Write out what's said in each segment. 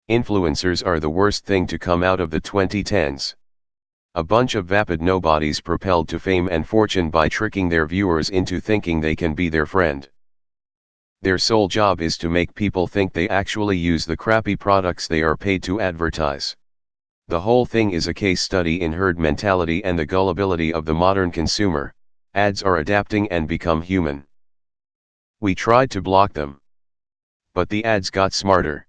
Influencers are the worst thing to come out of the 2010s. A bunch of vapid nobodies propelled to fame and fortune by tricking their viewers into thinking they can be their friend. Their sole job is to make people think they actually use the crappy products they are paid to advertise. The whole thing is a case study in herd mentality and the gullibility of the modern consumer. Ads are adapting and become human. We tried to block them, but the ads got smarter.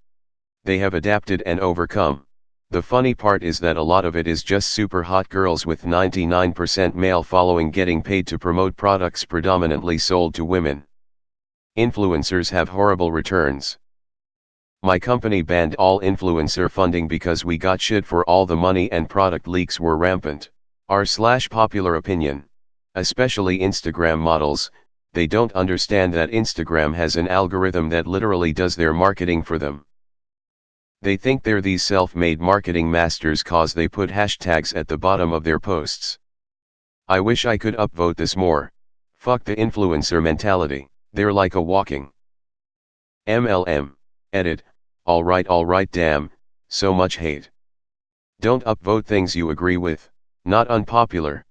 They have adapted and overcome. The funny part is that a lot of it is just super hot girls with 99% male following getting paid to promote products predominantly sold to women. Influencers have horrible returns. My company banned all influencer funding because we got shit for all the money and product leaks were rampant. r/popular opinion. Especially Instagram models, they don't understand that Instagram has an algorithm that literally does their marketing for them. They think they're these self-made marketing masters cause they put hashtags at the bottom of their posts. I wish I could upvote this more. Fuck the influencer mentality. They're like a walking MLM. Edit. Alright damn, so much hate. Don't upvote things you agree with, not unpopular.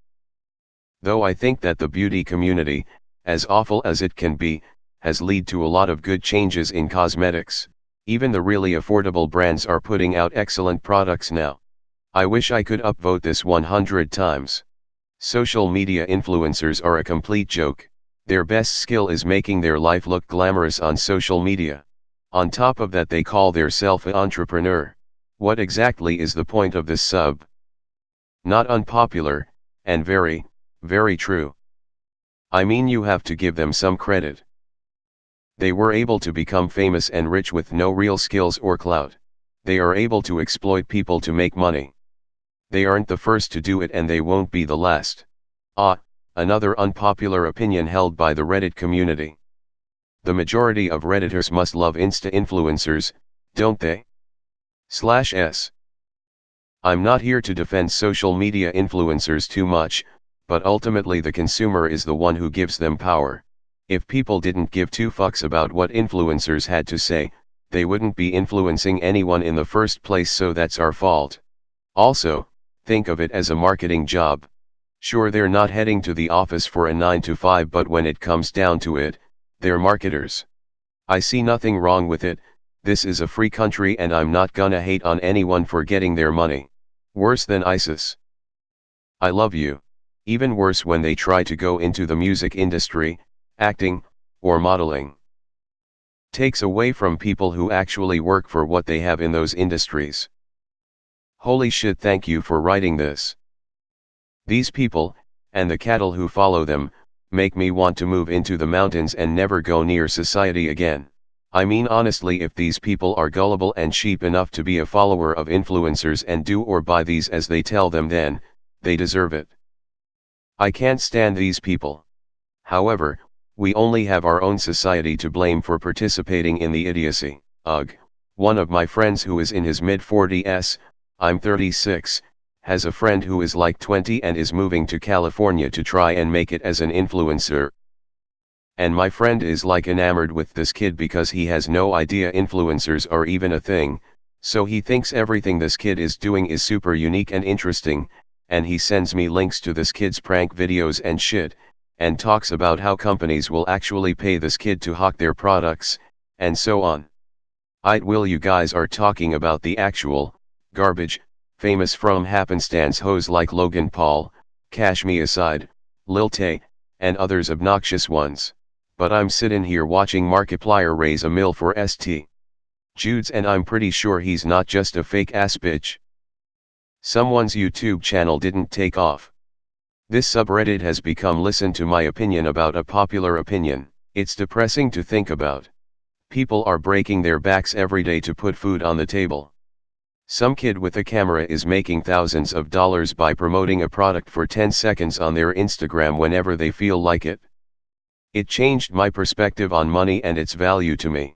Though I think that the beauty community, as awful as it can be, has led to a lot of good changes in cosmetics. Even the really affordable brands are putting out excellent products now. I wish I could upvote this 100 times. Social media influencers are a complete joke. Their best skill is making their life look glamorous on social media. On top of that they call theirself an entrepreneur. What exactly is the point of this sub? Not unpopular, and very, very true. I mean you have to give them some credit. They were able to become famous and rich with no real skills or clout. They are able to exploit people to make money. They aren't the first to do it and they won't be the last. Another unpopular opinion held by the Reddit community. The majority of Redditors must love Insta-influencers, don't they? /s. I'm not here to defend social media influencers too much, but ultimately the consumer is the one who gives them power. If people didn't give two fucks about what influencers had to say, they wouldn't be influencing anyone in the first place, so that's our fault. Also, think of it as a marketing job. Sure, they're not heading to the office for a 9 to 5, but when it comes down to it, they're marketers. I see nothing wrong with it. This is a free country and I'm not gonna hate on anyone for getting their money. Worse than ISIS. I love you. Even worse when they try to go into the music industry, acting, or modeling. Takes away from people who actually work for what they have in those industries. Holy shit, thank you for writing this. These people, and the cattle who follow them, make me want to move into the mountains and never go near society again. I mean honestly, if these people are gullible and cheap enough to be a follower of influencers and do or buy these as they tell them, then, they deserve it. I can't stand these people. However, we only have our own society to blame for participating in the idiocy. Ugh. One of my friends who is in his mid-40s, I'm 36, has a friend who is like 20 and is moving to California to try and make it as an influencer. And my friend is like enamored with this kid because he has no idea influencers are even a thing, so he thinks everything this kid is doing is super unique and interesting, and he sends me links to this kid's prank videos and shit, and talks about how companies will actually pay this kid to hawk their products, and so on. Will you guys are talking about the actual, garbage, famous from happenstance hoes like Logan Paul, Cash Me Aside, Lil Tay, and others obnoxious ones. But I'm sitting here watching Markiplier raise a mill for St. Jude's and I'm pretty sure he's not just a fake ass bitch. Someone's YouTube channel didn't take off. This subreddit has become listen to my opinion about a popular opinion. It's depressing to think about. People are breaking their backs every day to put food on the table. Some kid with a camera is making thousands of dollars by promoting a product for 10 seconds on their Instagram whenever they feel like it. It changed my perspective on money and its value to me.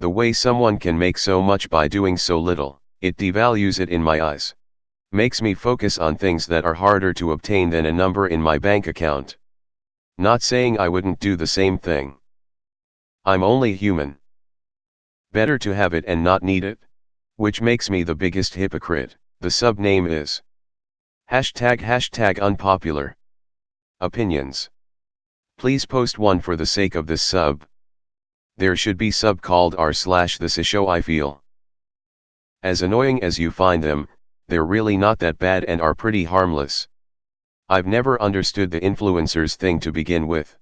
The way someone can make so much by doing so little, it devalues it in my eyes. Makes me focus on things that are harder to obtain than a number in my bank account. Not saying I wouldn't do the same thing. I'm only human. Better to have it and not need it. Which makes me the biggest hypocrite. The sub name is hashtag unpopular opinions. Please post one for the sake of this sub. There should be sub called r/this show. I feel as annoying as you find them, they're really not that bad and are pretty harmless. I've never understood the influencers thing to begin with.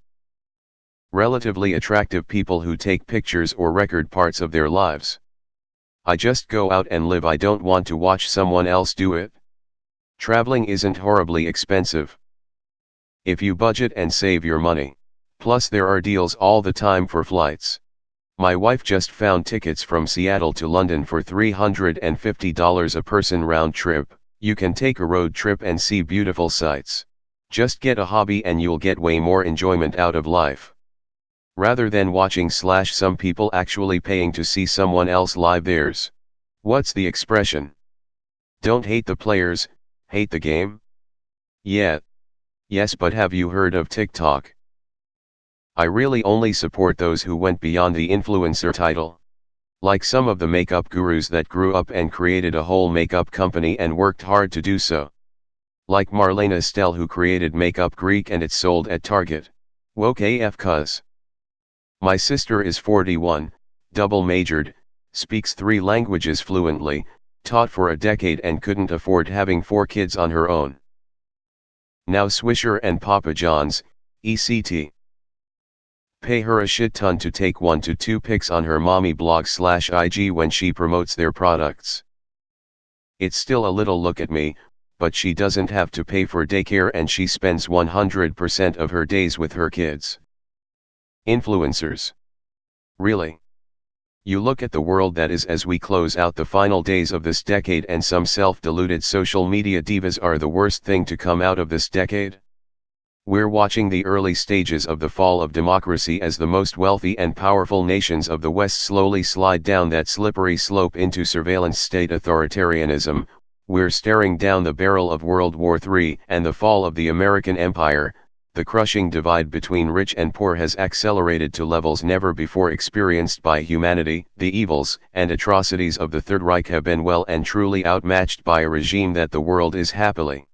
Relatively attractive people who take pictures or record parts of their lives. I just go out and live. I don't want to watch someone else do it. Traveling isn't horribly expensive if you budget and save your money. Plus there are deals all the time for flights. My wife just found tickets from Seattle to London for $350 a person round trip. You can take a road trip and see beautiful sights. Just get a hobby and you'll get way more enjoyment out of life. Rather than watching some people actually paying to see someone else live theirs. What's the expression? Don't hate the players, hate the game? Yeah. Yes, but have you heard of TikTok? I really only support those who went beyond the influencer title. Like some of the makeup gurus that grew up and created a whole makeup company and worked hard to do so. Like Marlena Stell, who created Makeup Greek and it's sold at Target. Woke AF cuz. My sister is 41, double majored, speaks 3 languages fluently, taught for a decade and couldn't afford having 4 kids on her own. Now Swisher and Papa John's, ECT. Pay her a shit ton to take 1 to 2 pics on her mommy blog/IG when she promotes their products. It's still a little look at me, but she doesn't have to pay for daycare and she spends 100% of her days with her kids. Influencers. Really? You look at the world that is as we close out the final days of this decade, and some self-deluded social media divas are the worst thing to come out of this decade? We're watching the early stages of the fall of democracy as the most wealthy and powerful nations of the West slowly slide down that slippery slope into surveillance state authoritarianism. We're staring down the barrel of World War III and the fall of the American empire. The crushing divide between rich and poor has accelerated to levels never before experienced by humanity. The evils and atrocities of the Third Reich have been well and truly outmatched by a regime that the world is happily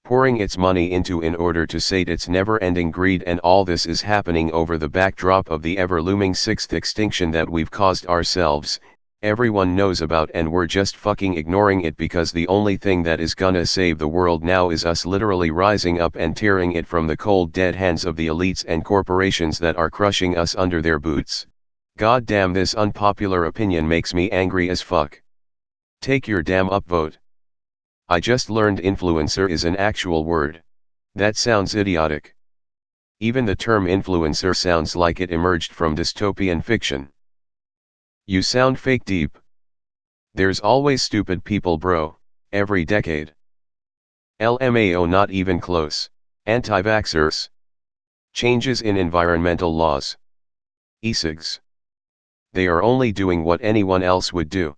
pouring its money into in order to sate its never-ending greed, and all this is happening over the backdrop of the ever-looming 6th extinction that we've caused ourselves. Everyone knows about, and we're just fucking ignoring it because the only thing that is gonna save the world now is us literally rising up and tearing it from the cold dead hands of the elites and corporations that are crushing us under their boots. God damn, this unpopular opinion makes me angry as fuck. Take your damn upvote. I just learned influencer is an actual word. That sounds idiotic. Even the term influencer sounds like it emerged from dystopian fiction. You sound fake deep. There's always stupid people, bro, every decade. LMAO, not even close. Anti-vaxxers. Changes in environmental laws. E-cigs. They are only doing what anyone else would do.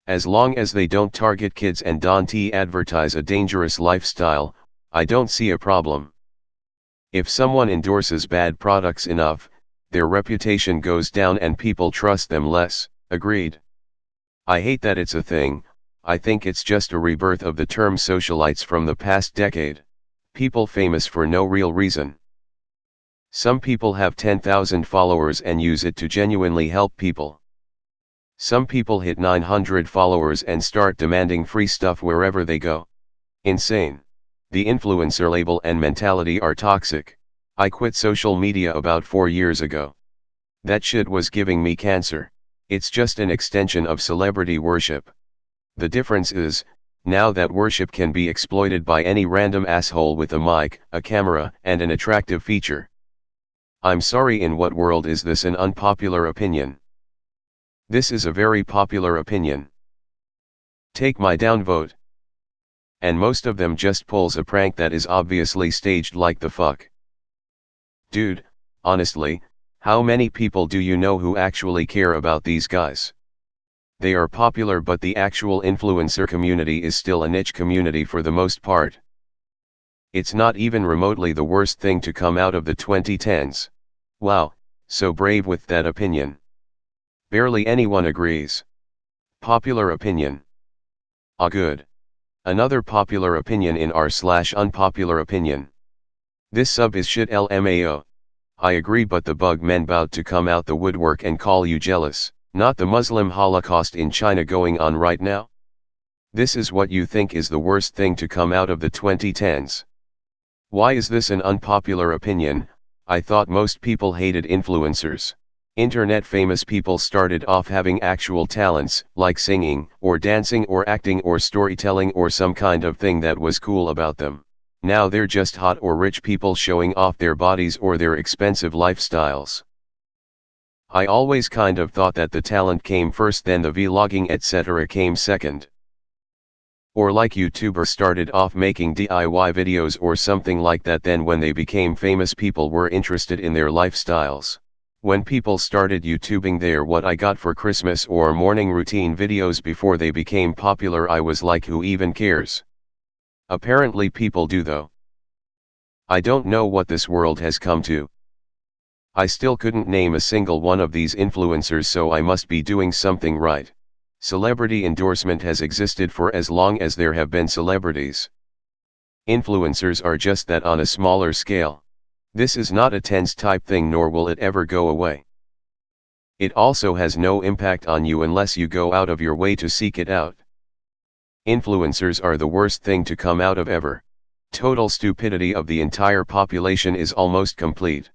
As long as they don't target kids and don't advertise a dangerous lifestyle, I don't see a problem. If someone endorses bad products enough, their reputation goes down and people trust them less. Agreed. I hate that it's a thing. I think it's just a rebirth of the term socialites from the past decade. People famous for no real reason. Some people have 10,000 followers and use it to genuinely help people. Some people hit 900 followers and start demanding free stuff wherever they go. Insane. The influencer label and mentality are toxic. I quit social media about 4 years ago. That shit was giving me cancer. It's just an extension of celebrity worship. The difference is, now that worship can be exploited by any random asshole with a mic, a camera, and an attractive feature. I'm sorry, in what world is this an unpopular opinion? This is a very popular opinion. Take my downvote. And most of them just pulls a prank that is obviously staged like the fuck. Dude, honestly, how many people do you know who actually care about these guys? They are popular, but the actual influencer community is still a niche community for the most part. It's not even remotely the worst thing to come out of the 2010s. Wow, so brave with that opinion. Barely anyone agrees. Popular opinion. Ah, good. Another popular opinion in r/unpopular opinion. This sub is shit lmao. I agree, but the bug men bout to come out the woodwork and call you jealous, not the Muslim Holocaust in China going on right now? This is what you think is the worst thing to come out of the 2010s. Why is this an unpopular opinion? I thought most people hated influencers. Internet famous people started off having actual talents, like singing, or dancing, or acting, or storytelling, or some kind of thing that was cool about them. Now they're just hot or rich people showing off their bodies or their expensive lifestyles. I always kind of thought that the talent came first, then the vlogging etc. came second. Or like YouTubers started off making DIY videos or something like that, then when they became famous people were interested in their lifestyles. When people started YouTubing their what I got for Christmas or morning routine videos before they became popular, I was like, who even cares? Apparently people do though. I don't know what this world has come to. I still couldn't name a single one of these influencers, so I must be doing something right. Celebrity endorsement has existed for as long as there have been celebrities. Influencers are just that on a smaller scale. This is not a tense type thing, nor will it ever go away. It also has no impact on you unless you go out of your way to seek it out. Influencers are the worst thing to come out of ever. Total stupidity of the entire population is almost complete.